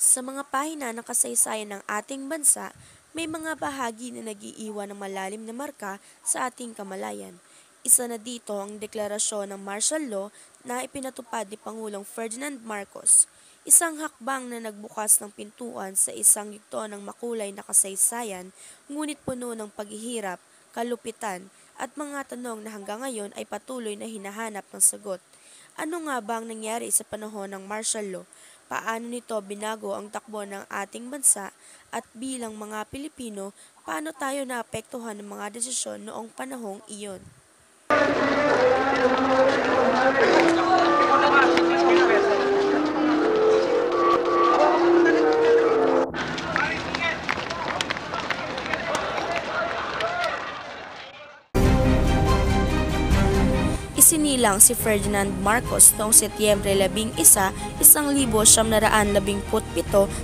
Sa mga pahina ng kasaysayan ng ating bansa, may mga bahagi na nag-iiwan ng malalim na marka sa ating kamalayan. Isa na dito ang deklarasyon ng martial law na ipinatupad ni Pangulong Ferdinand Marcos. Isang hakbang na nagbukas ng pintuan sa isang yugto ng makulay na kasaysayan, ngunit puno ng paghihirap, kalupitan, at mga tanong na hanggang ngayon ay patuloy na hinahanap ng sagot. Ano nga ba ang nangyari sa panahon ng martial law? Paano nito binago ang takbo ng ating bansa at bilang mga Pilipino, paano tayo naapektuhan ng mga desisyon noong panahong iyon? Isinilang si Ferdinand Marcos noong Setyembre 11, 1917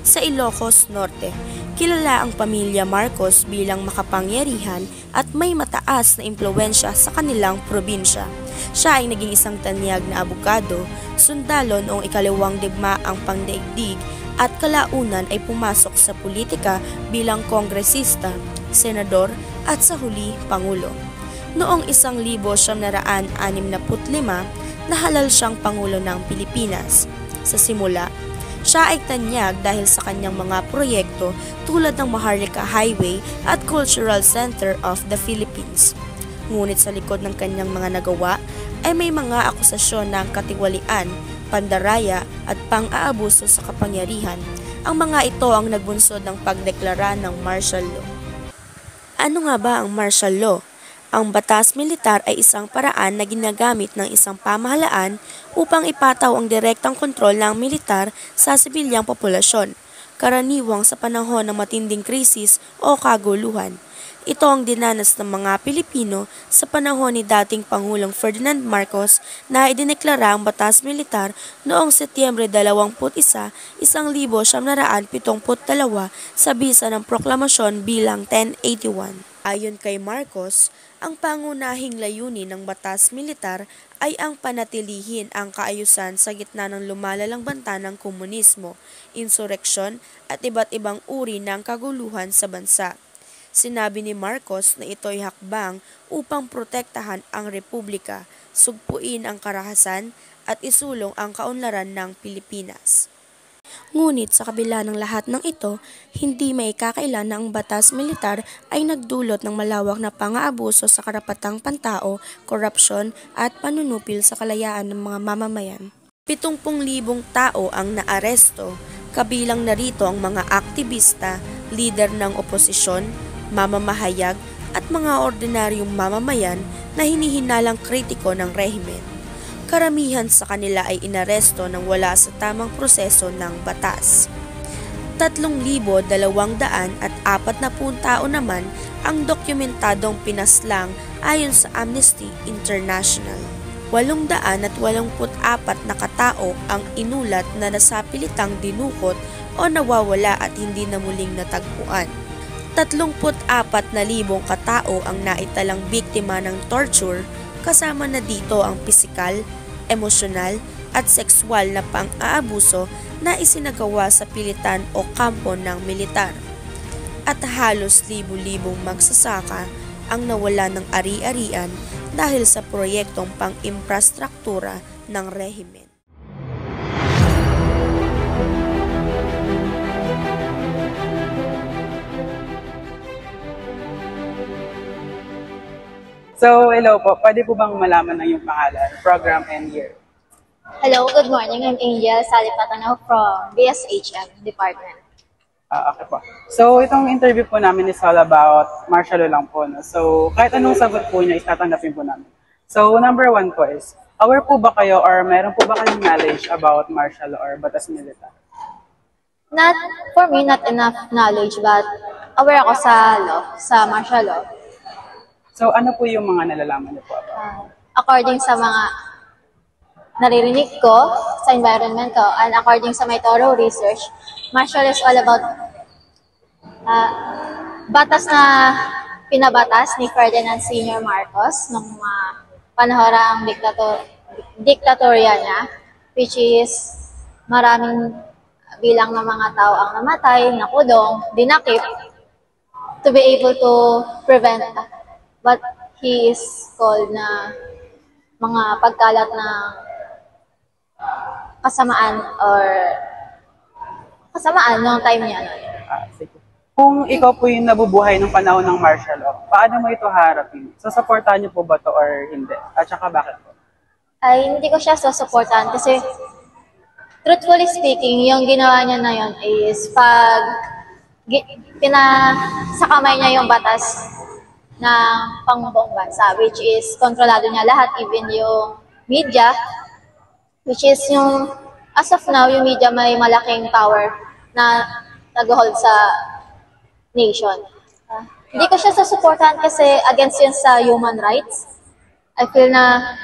sa Ilocos Norte. Kilala ang pamilya Marcos bilang makapangyarihan at may mataas na impluwensya sa kanilang probinsya. Siya ay naging isang tanyag na abogado, sundalo noong ikalawang digmaang pangdaigdig at kalaunan ay pumasok sa politika bilang kongresista, senador at sa huli, pangulo. Noong 1965, nahalal siyang Pangulo ng Pilipinas. Sa simula, siya ay tanyag dahil sa kanyang mga proyekto tulad ng Maharlika Highway at Cultural Center of the Philippines. Ngunit sa likod ng kanyang mga nagawa ay may mga akusasyon ng katiwalian, pandaraya at pang-aabuso sa kapangyarihan. Ang mga ito ang nagbunsod ng pagdeklara ng martial law. Ano nga ba ang martial law? Ang batas militar ay isang paraan na ginagamit ng isang pamahalaan upang ipataw ang direktang kontrol ng militar sa sibilyang populasyon, karaniwang sa panahon ng matinding krisis o kaguluhan. Ito ang dinanas ng mga Pilipino sa panahon ni dating Pangulong Ferdinand Marcos na idineklara ang batas militar noong Setyembre 21, 1972 sa bisa ng proklamasyon bilang 1081. Ayon kay Marcos, ang pangunahing layunin ng batas militar ay ang panatilihin ang kaayusan sa gitna ng lumalalang banta ng komunismo, insureksyon at iba't ibang uri ng kaguluhan sa bansa. Sinabi ni Marcos na ito'y hakbang upang protektahan ang republika, sugpuin ang karahasan at isulong ang kaunlaran ng Pilipinas. Ngunit sa kabila ng lahat ng ito, hindi maikakailan na ang batas militar ay nagdulot ng malawak na pang-aabuso sa karapatang pantao, korupsyon at panunupil sa kalayaan ng mga mamamayan. 70,000 tao ang naaresto, kabilang narito ang mga aktivista, lider ng oposisyon, mamamahayag at mga ordinaryong mamamayan na hinihinalang kritiko ng rehimen. Karamihan sa kanila ay inaresto nang wala sa tamang proseso ng batas. 3,240 tao naman ang dokumentadong pinaslang ayon sa Amnesty International. 884 na katao ang inulat na nasapilitang dinukot o nawawala at hindi na muling natagpuan. 34,000 katao ang naitalang biktima ng torture, kasama na dito ang pisikal, emosyonal at sexual na pang-aabuso na isinagawa sa pilitan o kampo ng militar. At halos libu-libong magsasaka ang nawala ng ari-arian dahil sa proyektong pang-imprastruktura ng rehimen. So, hello po. Pwede po bang malaman ang iyong pangalan, program, and year? Hello, good morning. I'm Angel Salipatanaw from BSHM Department. Okay po. So, itong interview po namin is all about martial law lang po. No? So, kahit anong sagot po niya, tatanggapin po namin. So, number 1 po is, aware po ba kayo or meron po ba kayong knowledge about martial law or batas militar? For me, not enough knowledge, but aware ako sa law, sa martial law. So, ano po yung mga nalalaman niyo po about? According sa mga naririnig ko, sa environment ko, and according sa my thorough research, martial is all about batas na pinabatas ni Ferdinand Sr. Marcos nung panahorang diktatorya niya, which is maraming bilang ng mga tao ang namatay, nakulong, dinakip, to be able to prevent what he is called na mga pagkalat ng kasamaan or kasamaan noong time niya. Sige. Kung ikaw po yung nabubuhay ng panahon ng martial law, paano mo ito harapin? Susuportahan niyo po ba to or hindi? At saka bakit po? Ay hindi ko siya susuportahan kasi truthfully speaking, yung ginawa niya na yun is pag sa kamay niya yung batas ng pangbuong bansa, which is kontrolado niya lahat, even yung media, which is yung, as of now, yung media may malaking power na nag-hold sa nation. Hindi ko siya susuportahan kasi against yun sa human rights. I feel na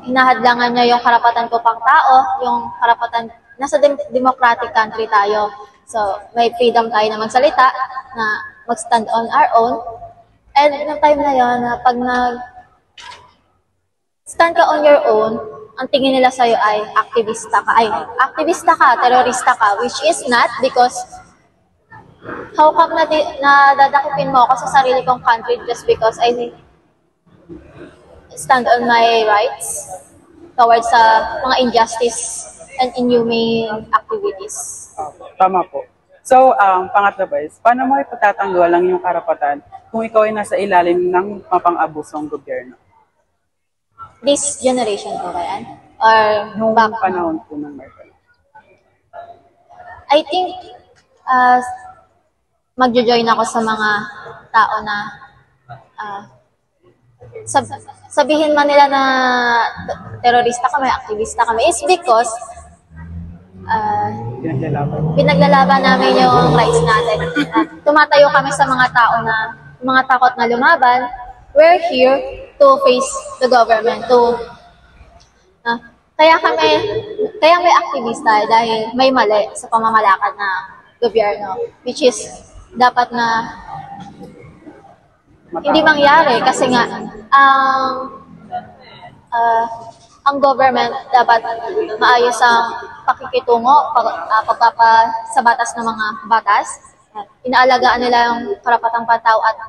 hinahadlangan niya yung karapatan ko pang tao, yung karapatan, nasa democratic country tayo. So, may freedom tayo na magsalita, na mag-stand on our own. And ng time na yun, na pag stand ka on your own, ang tingin nila sa'yo ay aktivista ka, terorista ka, which is not because how come na dadakipin mo ako sa sarili kong country just because I stand on my rights towards sa mga injustice and inhumane activities. Tama po. So, pangatlo ba is, paano mo ipagtatanggol ang iyong karapatan kung ikaw ay nasa ilalim ng mapang-abusong gobyerno? This generation po ba yan? Or Nung back? panahon po ng martial law. I think magjo-join ako sa mga tao na sabihin man nila na terorista kami, aktivista kami, is because pinaglalaban namin yung rights natin. Tumatayo kami sa mga tao na, mga takot na lumaban. We're here to face the government. Kaya may aktivista dahil may mali sa pamamalakad ng gobyerno, which is dapat na hindi mangyari kasi nga ang government dapat maayos ang pakikitungo sa batas ng mga batas. Inaalagaan nila yung karapatang pantao at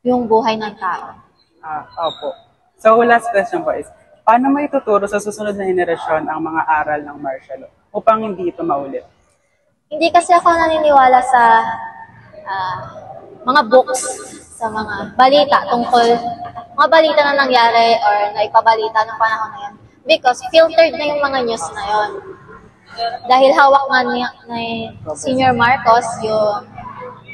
yung buhay ng tao. Opo. So, last question po is, paano mo ituturo sa susunod na henerasyon ang mga aral ng martial law upang hindi ito maulit? Hindi kasi ako naniniwala sa mga books, sa mga balita tungkol, mga balita na nangyari or naipabalita ng panahon na yan. Because filtered na yung mga news na yon. Dahil hawak nga ni Senior Marcos yung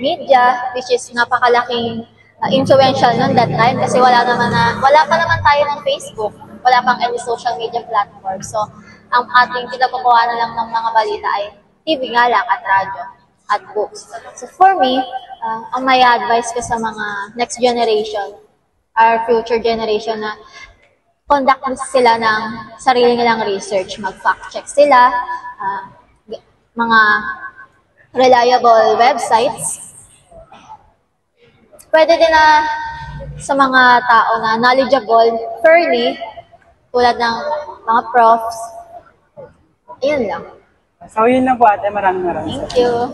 media, which is napakalaking influential noon that time kasi wala pa naman tayo ng Facebook, wala pang any social media platform. So, ang ating pinakukuha na lang ng mga balita ay TV nga lang at radyo at books. So, for me, ang may advice ko sa mga next generation, our future generation na conduct sila ng sarili nilang research, mag-fact check sila, mga reliable websites. Pwede din na sa mga tao na knowledgeable, fairly, tulad ng mga profs. Ayun lang. So, yun lang po ate. Maraming. Thank you.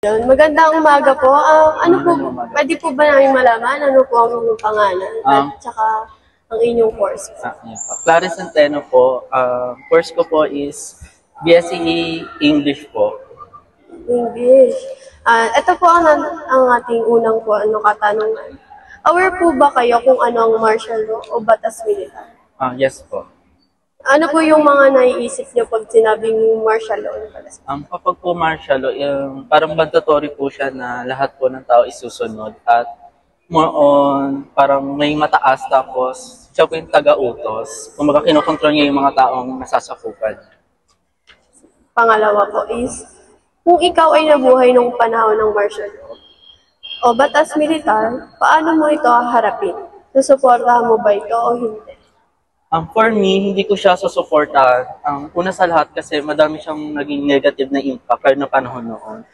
Magandang umaga po. Pwede po ba namin malaman ano po ang inyong pangalan at saka ang inyong course po? Clarice Centeno po. Course ko po is BSc English po. English. Ito po ang ating unang katanungan. Aware po ba kayo kung ano ang martial law o batas militar? Yes po. Ano po yung mga naiisip niyo pag sinabing martial law? Kapag po martial law, parang mandatory po siya na lahat po ng tao isusunod at more on parang may mataas tapos siya po yung taga-utos. Kumbaga kinokontrol niya yung mga taong nasasakupan. Pangalawa po is, kung ikaw ay nabuhay nung panahon ng martial law o batas militar, paano mo ito haharapin? Susuportahan mo ba ito o hindi? For me, hindi ko siya susuportahan. Una sa lahat kasi madami siyang naging negative na impact pero na panahon noon.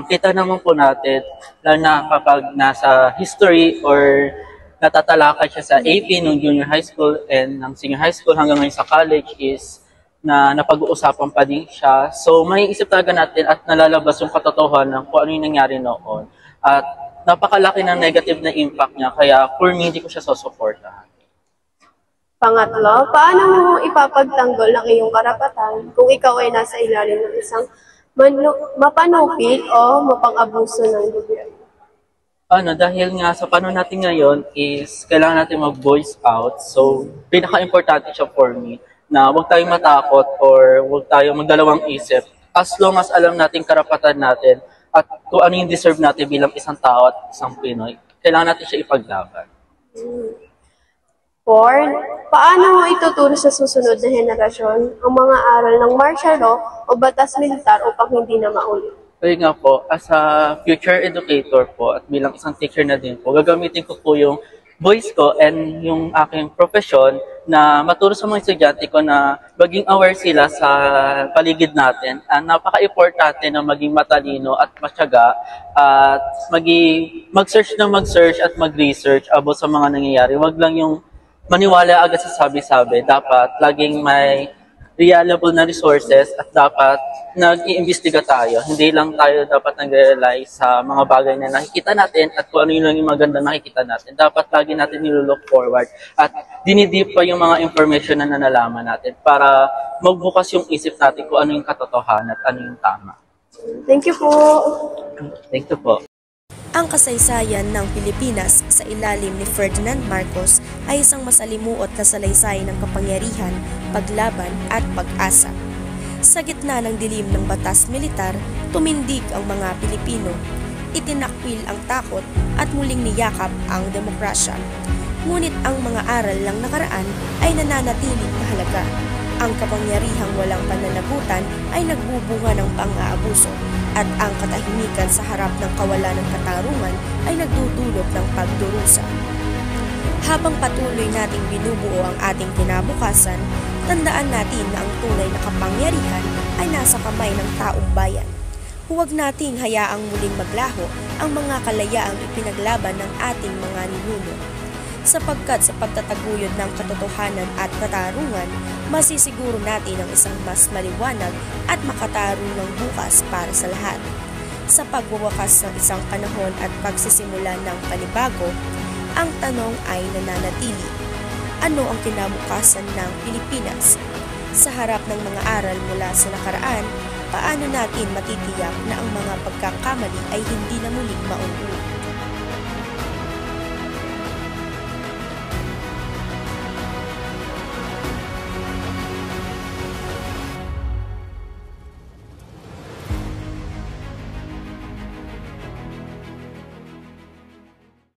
Kita naman po natin, lalo na kapag nasa history or natatalakay siya sa AP nung junior high school and ng senior high school hanggang ngayon sa college is na napag-uusapan pa din siya. So may isip talaga natin at nalalabas yung katotohanan kung ano yung nangyari noon. At napakalaki ng negative na impact niya, kaya for me, hindi ko siya susuportahan. Pangatlo, paano mo ipapagtanggol ang iyong karapatan kung ikaw ay nasa ilalim ng isang mapanupil o mapang-abuso ng gobyerno? Dahil nga sa panahon natin ngayon is kailangan natin mag-voice out. So, pinaka-importante siya for me na huwag tayong matakot or huwag tayong magdalawang isip as long as alam natin karapatan natin at kung ano yung deserve natin bilang isang tao at isang Pinoy, kailangan natin siya ipaglaban. 4. Paano mo ituturo sa susunod na henerasyon ang mga aral ng martial law o batas militar upang hindi na maulit? Kaya nga po, as a future educator po at bilang isang teacher na din po, gagamitin ko po yung voice ko and yung aking profession na maturo sa mga estudyante ko na maging aware sila sa paligid natin. Napaka-importante na maging matalino at matyaga at mag-search at mag-research about sa mga nangyayari. Wag lang yung maniwala agad sa sabi-sabi. Dapat laging may reliable na resources at dapat nag-iimbestiga tayo. Hindi lang tayo dapat nag-rely sa mga bagay na nakikita natin at kung ano yung maganda nakikita natin. Dapat lagi natin nilook forward at dinidip pa yung mga information na nalaman natin para magbukas yung isip natin kung ano yung katotohanan at ano yung tama. Thank you po. Thank you po. Ang kasaysayan ng Pilipinas sa ilalim ni Ferdinand Marcos ay isang masalimuot na salaysay ng kapangyarihan, paglaban at pag-asa. Sa gitna ng dilim ng batas militar, tumindig ang mga Pilipino. Itinakwil ang takot at muling niyakap ang demokrasya. Ngunit ang mga aral ng nakaraan ay nananatiling mahalaga. Ang kapangyarihang walang pananagutan ay nagbubunga ng pang-aabuso at ang katahimikan sa harap ng kawalan ng katarungan ay nagdudulot ng pagdurusa. Habang patuloy nating binubuo ang ating kinabukasan, tandaan natin na ang tunay na kapangyarihan ay nasa kamay ng taong bayan. Huwag nating hayaang muling maglaho ang mga kalayaang ipinaglaban ng ating mga ninuno. Sapagkat sa pagtataguyod ng katotohanan at katarungan, masisiguro natin ang isang mas maliwanag at makatarungang bukas para sa lahat. Sa pagwawakas ng isang panahon at pagsisimula ng panibago, ang tanong ay nananatili. Ano ang kinabukasan ng Pilipinas? Sa harap ng mga aral mula sa nakaraan, paano natin matitiyak na ang mga pagkakamali ay hindi na muling mauulit?